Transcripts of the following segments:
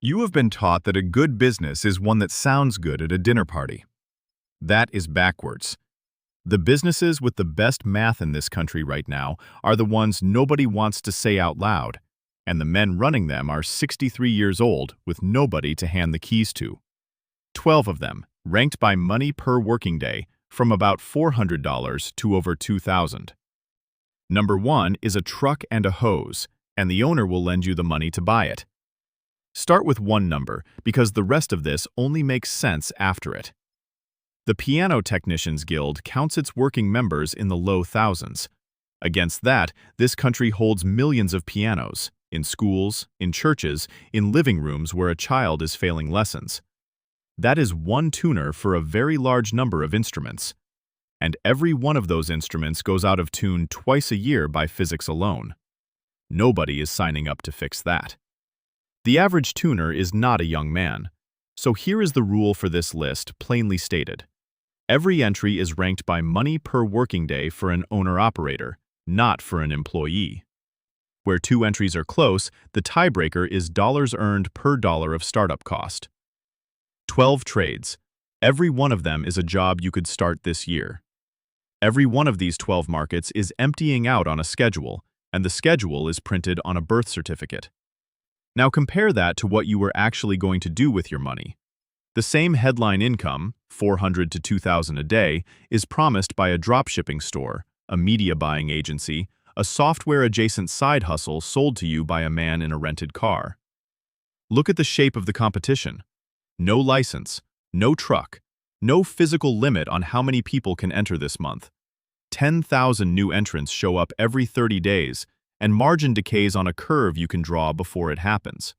You have been taught that a good business is one that sounds good at a dinner party. That is backwards. The businesses with the best math in this country right now are the ones nobody wants to say out loud, and the men running them are 63 years old with nobody to hand the keys to. 12 of them, ranked by money per working day, from about $400 to over $2,000. Number 1 is a truck and a hose, and the owner will lend you the money to buy it. Start with one number, because the rest of this only makes sense after it. The Piano Technicians Guild counts its working members in the low thousands. Against that, this country holds millions of pianos, in schools, in churches, in living rooms where a child is failing lessons. That is one tuner for a very large number of instruments. And every one of those instruments goes out of tune twice a year by physics alone. Nobody is signing up to fix that. The average tuner is not a young man. So here is the rule for this list, plainly stated. Every entry is ranked by money per working day for an owner-operator, not for an employee. Where two entries are close, the tiebreaker is dollars earned per dollar of startup cost. 12 trades. Every one of them is a job you could start this year. Every one of these 12 markets is emptying out on a schedule, and the schedule is printed on a birth certificate. Now compare that to what you were actually going to do with your money. The same headline income, $400 to $2,000 a day, is promised by a dropshipping store, a media buying agency, a software-adjacent side hustle sold to you by a man in a rented car. Look at the shape of the competition. No license, no truck, no physical limit on how many people can enter this month. 10,000 new entrants show up every 30 days, and margin decays on a curve you can draw before it happens.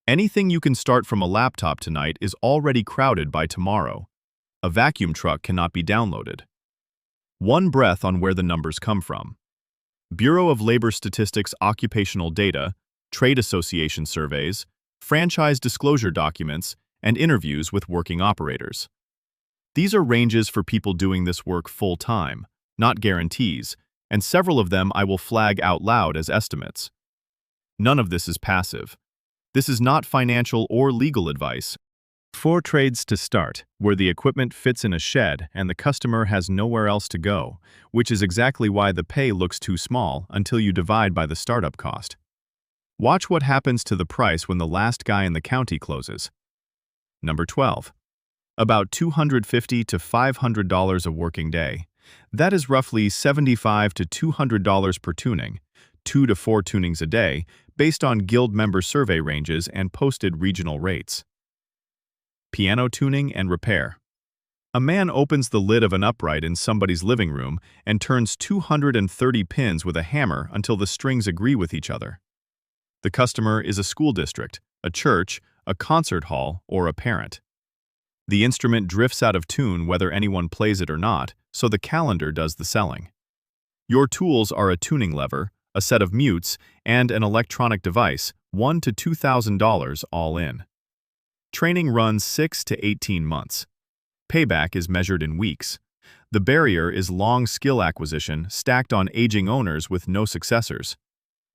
Anything you can start from a laptop tonight is already crowded by tomorrow. A vacuum truck cannot be downloaded. One breath on where the numbers come from. Bureau of Labor Statistics occupational data, trade association surveys, franchise disclosure documents, and interviews with working operators. These are ranges for people doing this work full-time, not guarantees, and several of them I will flag out loud as estimates. None of this is passive. This is not financial or legal advice. 4 trades to start, where the equipment fits in a shed and the customer has nowhere else to go, which is exactly why the pay looks too small until you divide by the startup cost. Watch what happens to the price when the last guy in the county closes. Number 12. About $250 to $500 a working day. That is roughly $75 to $200 per tuning, 2 to 4 tunings a day, based on guild member survey ranges and posted regional rates. Piano tuning and repair. A man opens the lid of an upright in somebody's living room and turns 230 pins with a hammer until the strings agree with each other. The customer is a school district, a church, a concert hall, or a parent. The instrument drifts out of tune whether anyone plays it or not, so the calendar does the selling. Your tools are a tuning lever, a set of mutes, and an electronic device, $1,000 to $2,000 all in. Training runs 6 to 18 months. Payback is measured in weeks. The barrier is long skill acquisition stacked on aging owners with no successors.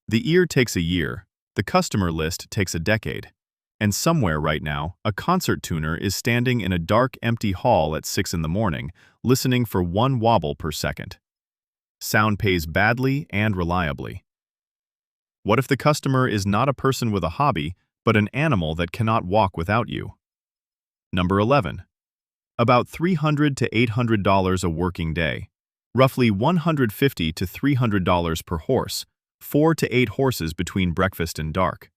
The ear takes a year. The customer list takes a decade. And somewhere right now, a concert tuner is standing in a dark, empty hall at 6 in the morning, listening for 1 wobble per second. Sound pays badly and reliably. What if the customer is not a person with a hobby, but an animal that cannot walk without you? Number 11. About $300 to $800 a working day. Roughly $150 to $300 per horse, 4 to 8 horses between breakfast and dark.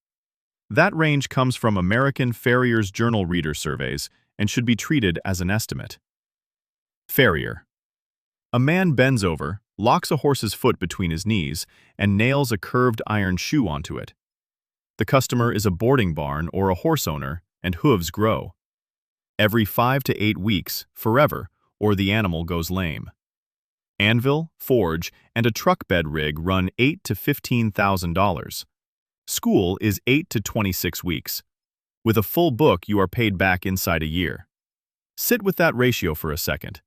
That range comes from American Farrier's journal reader surveys and should be treated as an estimate. Farrier. A man bends over, locks a horse's foot between his knees, and nails a curved iron shoe onto it. The customer is a boarding barn or a horse owner, and hooves grow. Every 5 to 8 weeks, forever, or the animal goes lame. Anvil, forge, and a truck bed rig run $8,000 to $15,000. School is 8 to 26 weeks. With a full book, you are paid back inside a year. Sit with that ratio for a second.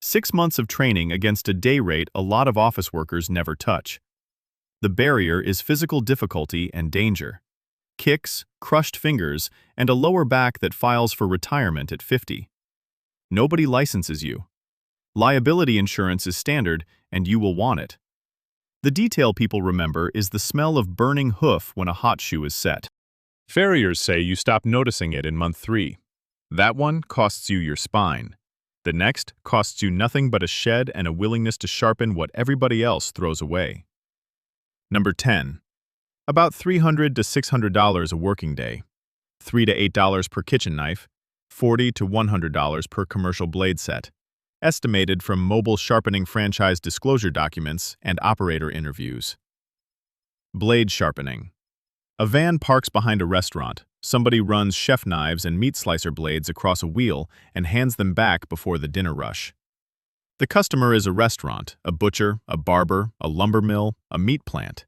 6 months of training against a day rate a lot of office workers never touch. The barrier is physical difficulty and danger. kicks, crushed fingers, and a lower back that files for retirement at 50. Nobody licenses you. Liability insurance is standard, and you will want it. The detail people remember is the smell of burning hoof when a hot shoe is set. Farriers say you stop noticing it in month 3. That one costs you your spine. The next costs you nothing but a shed and a willingness to sharpen what everybody else throws away. Number 10. About $300 to $600 a working day. $3 to $8 per kitchen knife, $40 to $100 per commercial blade set. Estimated from mobile sharpening franchise disclosure documents and operator interviews. Blade sharpening. A van parks behind a restaurant. Somebody runs chef knives and meat slicer blades across a wheel and hands them back before the dinner rush. The customer is a restaurant, a butcher, a barber, a lumber mill, a meat plant.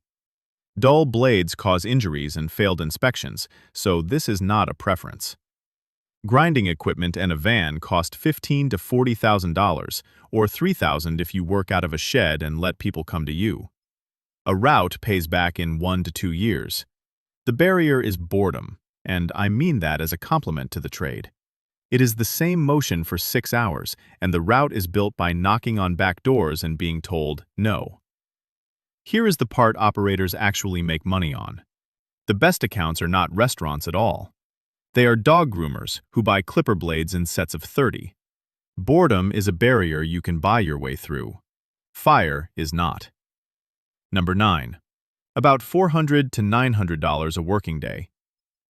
Dull blades cause injuries and failed inspections, so this is not a preference. Grinding equipment and a van cost $15,000 to $40,000, or $3,000 if you work out of a shed and let people come to you. A route pays back in 1 to 2 years. The barrier is boredom, and I mean that as a compliment to the trade. It is the same motion for 6 hours, and the route is built by knocking on back doors and being told no. Here is the part operators actually make money on. The best accounts are not restaurants at all. They are dog groomers who buy clipper blades in sets of 30. Boredom is a barrier you can buy your way through. Fire is not. Number 9. About $400 to $900 a working day.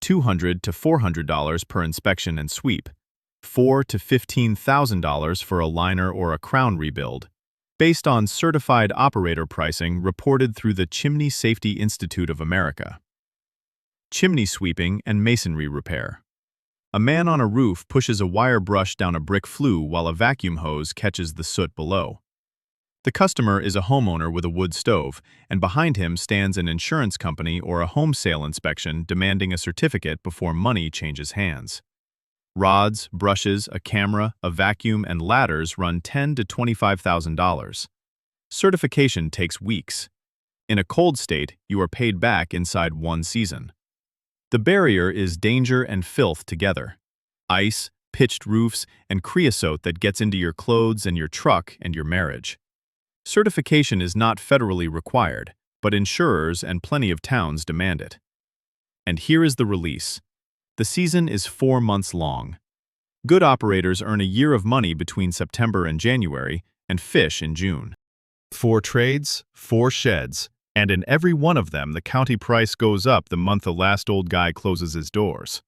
$200 to $400 per inspection and sweep. $4,000 to $15,000 for a liner or a crown rebuild, based on certified operator pricing reported through the Chimney Safety Institute of America. Chimney sweeping and masonry repair. A man on a roof pushes a wire brush down a brick flue while a vacuum hose catches the soot below. The customer is a homeowner with a wood stove, and behind him stands an insurance company or a home sale inspection demanding a certificate before money changes hands. Rods, brushes, a camera, a vacuum, and ladders run $10,000 to $25,000. Certification takes weeks. In a cold state, you are paid back inside 1 season. The barrier is danger and filth together. Ice, pitched roofs, and creosote that gets into your clothes and your truck and your marriage. Certification is not federally required, but insurers and plenty of towns demand it. And here is the release. The season is 4 months long. Good operators earn a year of money between September and January and fish in June. 4 trades, 4 sheds, and in every one of them the county price goes up the month the last old guy closes his doors.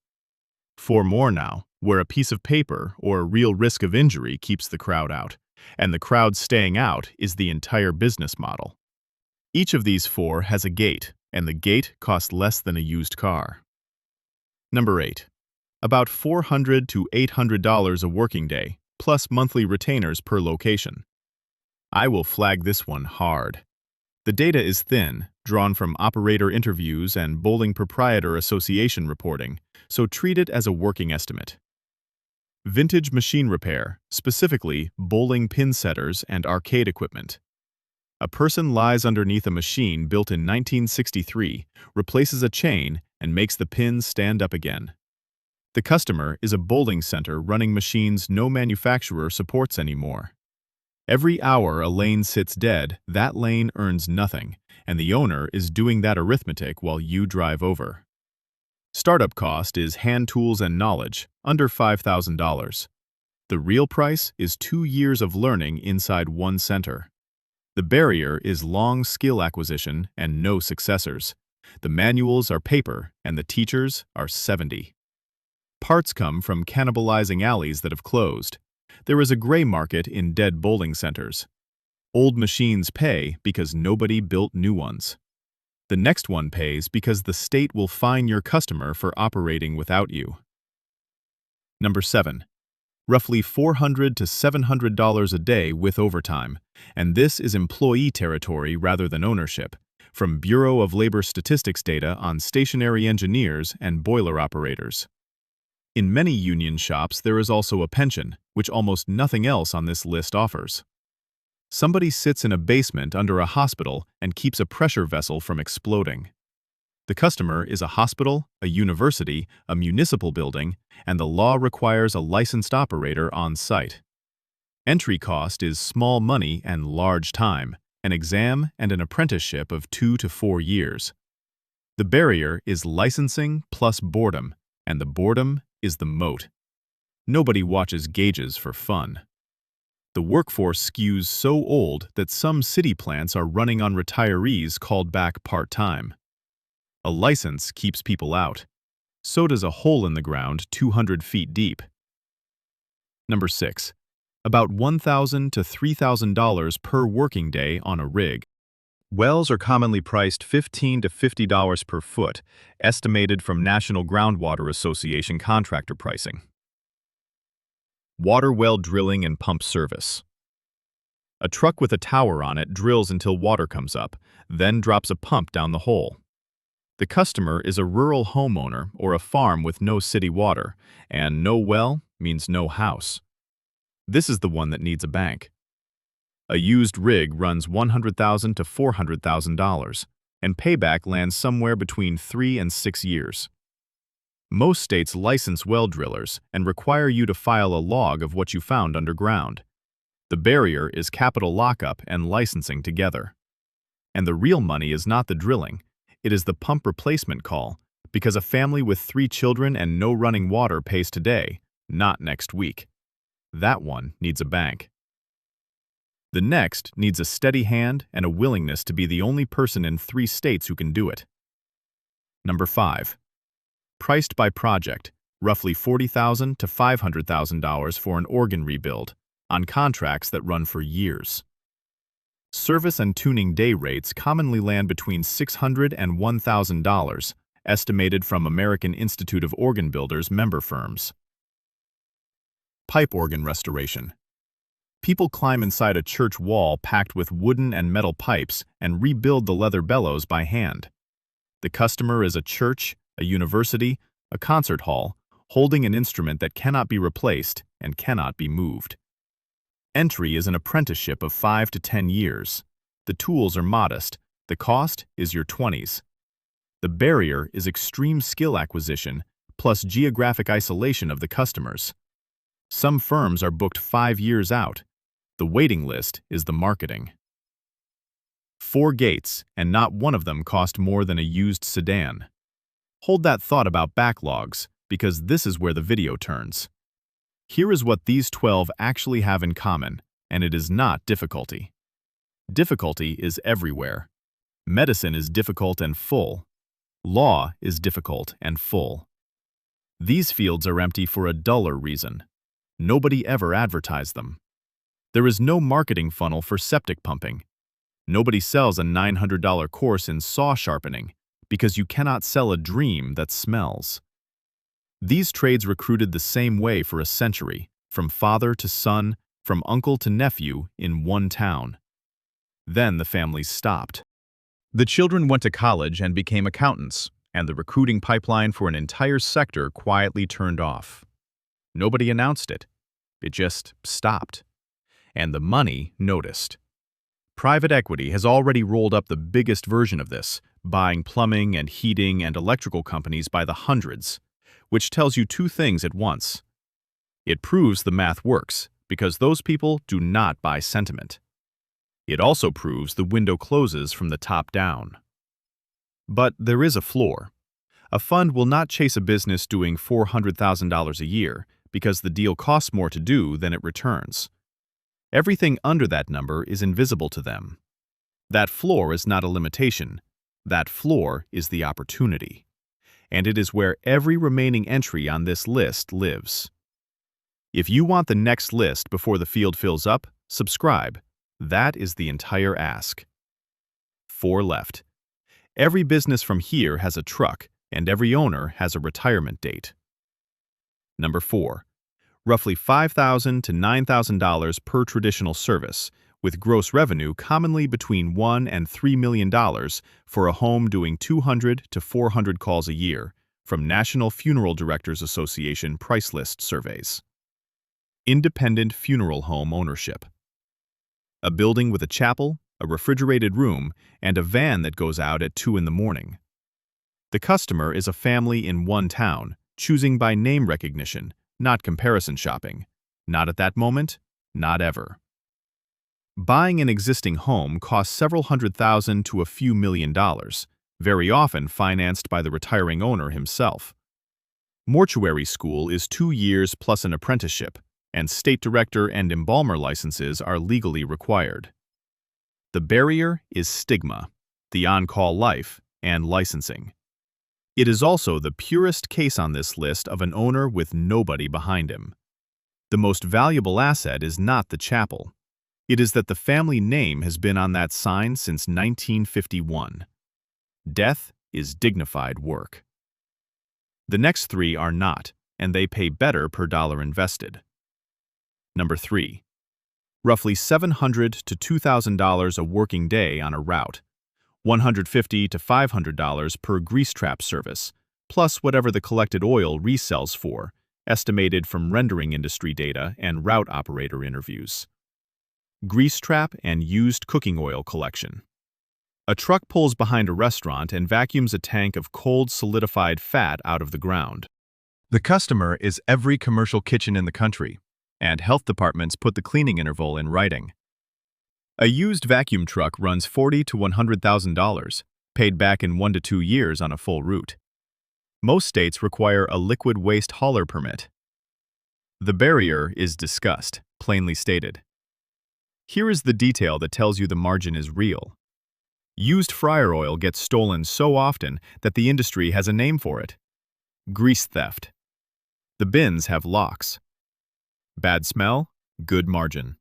4 more now, where a piece of paper or a real risk of injury keeps the crowd out, and the crowd staying out is the entire business model. Each of these 4 has a gate, and the gate costs less than a used car. Number 8. About $400 to $800 a working day, plus monthly retainers per location. I will flag this one hard. The data is thin, drawn from operator interviews and Bowling Proprietor Association reporting, so treat it as a working estimate. Vintage machine repair, specifically bowling pin setters and arcade equipment. A person lies underneath a machine built in 1963, replaces a chain, and makes the pins stand up again. The customer is a bowling center running machines no manufacturer supports anymore. Every hour a lane sits dead, that lane earns nothing, and the owner is doing that arithmetic while you drive over. Startup cost is hand tools and knowledge, under $5,000. The real price is 2 years of learning inside 1 center. The barrier is long skill acquisition and no successors. The manuals are paper and the teachers are 70. Parts come from cannibalizing alleys that have closed. There is a gray market in dead bowling centers. Old machines pay because nobody built new ones. The next one pays because the state will fine your customer for operating without you. Number 7. Roughly $400 to $700 a day with overtime, and this is employee territory rather than ownership, from Bureau of Labor Statistics data on stationary engineers and boiler operators. In many union shops there is also a pension, which almost nothing else on this list offers. Somebody sits in a basement under a hospital and keeps a pressure vessel from exploding. The customer is a hospital, a university, a municipal building, and the law requires a licensed operator on site. Entry cost is small money and large time, an exam and an apprenticeship of 2 to 4 years. The barrier is licensing plus boredom, and the boredom is the moat. Nobody watches gauges for fun. The workforce skews so old that some city plants are running on retirees called back part-time. A license keeps people out. So does a hole in the ground 200 feet deep. Number 6. About $1,000 to $3,000 per working day on a rig. Wells are commonly priced $15 to $50 per foot, estimated from National Groundwater Association contractor pricing. Water well drilling and pump service. A truck with a tower on it drills until water comes up, then drops a pump down the hole. The customer is a rural homeowner or a farm with no city water, and no well means no house. This is the one that needs a bank. A used rig runs $100,000 to $400,000, and payback lands somewhere between 3 and 6 years. Most states license well drillers and require you to file a log of what you found underground. The barrier is capital lockup and licensing together. And the real money is not the drilling, it is the pump replacement call, because a family with 3 children and no running water pays today, not next week. That one needs a bank. The next needs a steady hand and a willingness to be the only person in 3 states who can do it. Number 5. Priced by project, roughly $40,000 to $500,000 for an organ rebuild, on contracts that run for years. Service and tuning day rates commonly land between $600 and $1,000, estimated from American Institute of Organ Builders member firms. Pipe organ restoration. People climb inside a church wall packed with wooden and metal pipes and rebuild the leather bellows by hand. The customer is a church, a university, a concert hall, holding an instrument that cannot be replaced and cannot be moved. Entry is an apprenticeship of 5 to 10 years. The tools are modest. The cost is your 20s. The barrier is extreme skill acquisition plus geographic isolation of the customers. Some firms are booked 5 years out. The waiting list is the marketing. 4 gates, and not one of them cost more than a used sedan. Hold that thought about backlogs, because this is where the video turns. Here is what these 12 actually have in common, and it is not difficulty. Difficulty is everywhere. Medicine is difficult and full. Law is difficult and full. These fields are empty for a duller reason. Nobody ever advertised them. There is no marketing funnel for septic pumping. Nobody sells a $900 course in saw sharpening, because you cannot sell a dream that smells. These trades recruited the same way for a century, from father to son, from uncle to nephew in one town. Then the families stopped. The children went to college and became accountants, and the recruiting pipeline for an entire sector quietly turned off. Nobody announced it. It just stopped. And the money noticed. Private equity has already rolled up the biggest version of this, buying plumbing and heating and electrical companies by the hundreds, which tells you 2 things at once. It proves the math works, because those people do not buy sentiment. It also proves the window closes from the top down. But there is a floor. A fund will not chase a business doing $400,000 a year, because the deal costs more to do than it returns. Everything under that number is invisible to them. That floor is not a limitation. That floor is the opportunity. And it is where every remaining entry on this list lives. If you want the next list before the field fills up, subscribe. That is the entire ask. 4 left. Every business from here has a truck, and every owner has a retirement date. Number 4. Roughly $5,000 to $9,000 per traditional service, with gross revenue commonly between $1 and $3 million for a home doing 200 to 400 calls a year, from National Funeral Directors Association price list surveys. Independent funeral home ownership. A building with a chapel, a refrigerated room, and a van that goes out at 2 in the morning. The customer is a family in one town, choosing by name recognition, not comparison shopping. Not at that moment, not ever. Buying an existing home costs several $100,000 to a few $1,000,000, very often financed by the retiring owner himself. Mortuary school is 2 years plus an apprenticeship, and state director and embalmer licenses are legally required. The barrier is stigma, the on-call life, and licensing. It is also the purest case on this list of an owner with nobody behind him. The most valuable asset is not the chapel. It is that the family name has been on that sign since 1951. Death is dignified work. The next three are not, and they pay better per dollar invested. Number 3. Roughly $700 to $2,000 a working day on a route. $150 to $500 per grease trap service, plus whatever the collected oil resells for, estimated from rendering industry data and route operator interviews. Grease trap and used cooking oil collection. A truck pulls behind a restaurant and vacuums a tank of cold, solidified fat out of the ground. The customer is every commercial kitchen in the country, and health departments put the cleaning interval in writing. A used vacuum truck runs $40,000 to $100,000, paid back in 1 to 2 years on a full route. Most states require a liquid waste hauler permit. The barrier is disgust, plainly stated. Here is the detail that tells you the margin is real. Used fryer oil gets stolen so often that the industry has a name for it: grease theft. The bins have locks. Bad smell, good margin.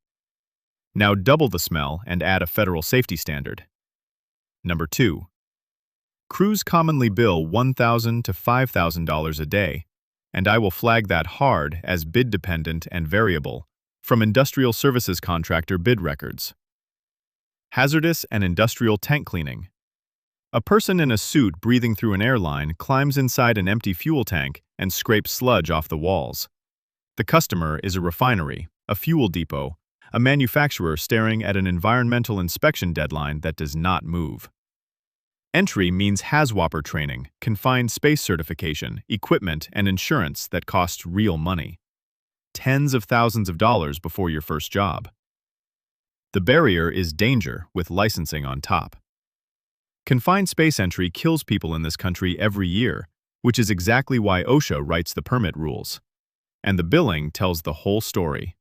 Now double the smell and add a federal safety standard. Number 2. Crews commonly bill $1,000 to $5,000 a day, and I will flag that hard as bid dependent and variable from industrial services contractor bid records. Hazardous and industrial tank cleaning. A person in a suit breathing through an airline climbs inside an empty fuel tank and scrapes sludge off the walls. The customer is a refinery, a fuel depot, a manufacturer staring at an environmental inspection deadline that does not move. Entry means HAZWOPER training, confined space certification, equipment, and insurance that costs real money. Tens of thousands of dollars before your first job. The barrier is danger with licensing on top. Confined space entry kills people in this country every year, which is exactly why OSHA writes the permit rules. And the billing tells the whole story.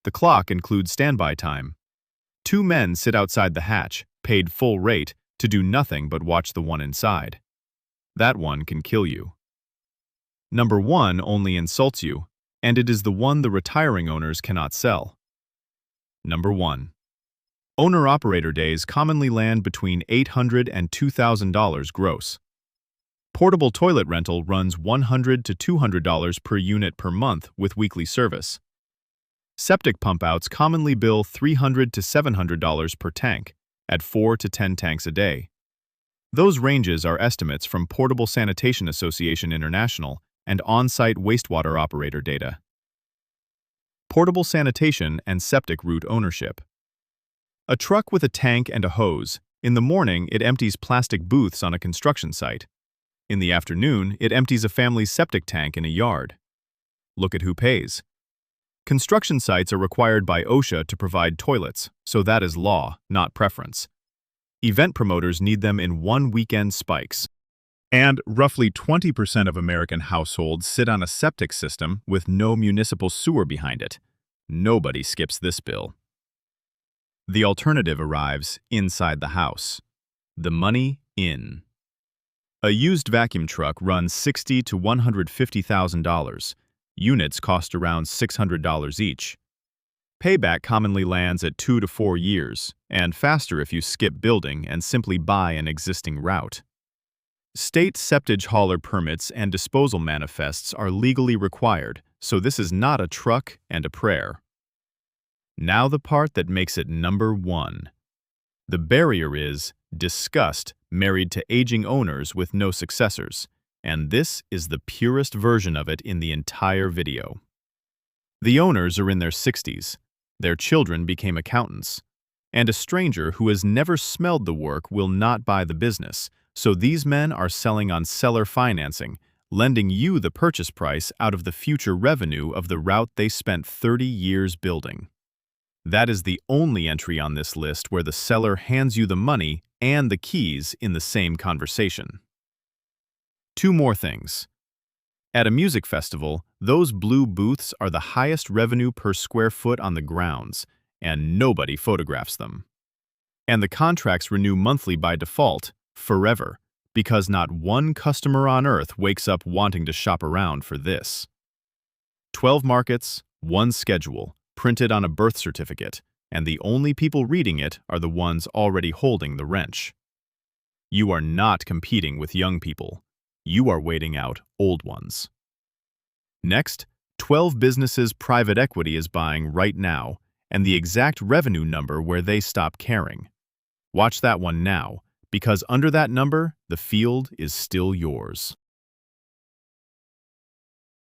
The clock includes standby time. 2 men sit outside the hatch, paid full rate, to do nothing but watch the one inside. That one can kill you. Number 1 only insults you, and it is the one the retiring owners cannot sell. Number 1. Owner-operator days commonly land between $800 and $2,000 gross. Portable toilet rental runs $100 to $200 per unit per month with weekly service. Septic pump-outs commonly bill $300 to $700 per tank, at 4 to 10 tanks a day. Those ranges are estimates from Portable Sanitation Association International and on-site wastewater operator data. Portable sanitation and septic route ownership. A truck with a tank and a hose. In the morning, it empties plastic booths on a construction site. In the afternoon, it empties a family's septic tank in a yard. Look at who pays. Construction sites are required by OSHA to provide toilets, so that is law, not preference. Event promoters need them in one weekend spikes. And roughly 20% of American households sit on a septic system with no municipal sewer behind it. Nobody skips this bill. The alternative arrives inside the house. The money in. A used vacuum truck runs $60,000 to $150,000. Units cost around $600 each. Payback commonly lands at 2 to 4 years, and faster if you skip building and simply buy an existing route. State septage hauler permits and disposal manifests are legally required, so this is not a truck and a prayer. Now the part that makes it number 1. The barrier is disgust married to aging owners with no successors, and this is the purest version of it in the entire video. The owners are in their 60s, their children became accountants, and a stranger who has never smelled the work will not buy the business, So these men are selling on seller financing, lending you the purchase price out of the future revenue of the route they spent 30 years building. That is the only entry on this list where the seller hands you the money and the keys in the same conversation. Two more things. At a music festival, those blue booths are the highest revenue per square foot on the grounds, and nobody photographs them. And the contracts renew monthly by default, forever, because not one customer on earth wakes up wanting to shop around for this. 12 markets, one schedule, printed on a birth certificate, and the only people reading it are the ones already holding the wrench. You are not competing with young people. You are waiting out old ones. Next, 12 businesses private equity is buying right now, and the exact revenue number where they stop caring. Watch that one now, because under that number, the field is still yours.